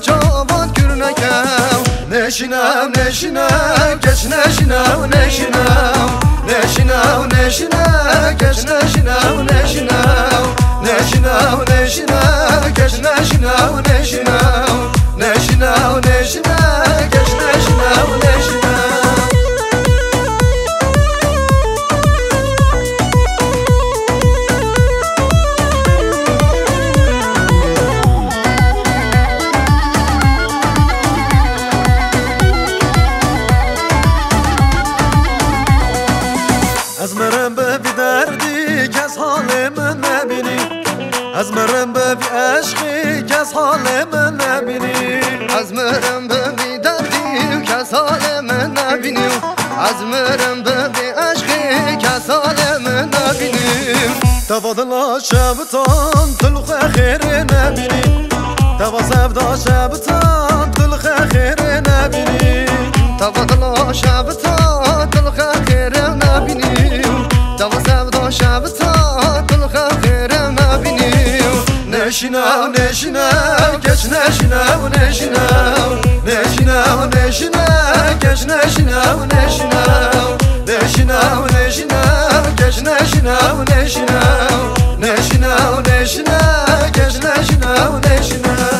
çaban kürnekem Neşinem neşinem geç neşinem neşinem Neşinem neşinem geç neşinem neşinem Neşinem neşinem geç neşinem neşinem Neşinem neşinem geç neşinem neşinem ازمرم به بی دردی که از حال من نبینی ازمرم به بی عشقی که از حال من نبینی ازمرم به بی دردی که از حال من نبینی ازمرم به بی عشقی که از حال من نبینی تفاضل شبتان تلخ خیر نبینی تفاضل شبتان تلخ خیر نبینی تفاضل شبتان تلخ خیر نبینی تفاضل شبتان تلخ خیر نبینی نشینم نشینم کش نشینم نشینم نشینم نشینم کش نشینم نشینم نشینم نشینم کش نشینم نشینم نشینم نشینم کش نشینم نشینم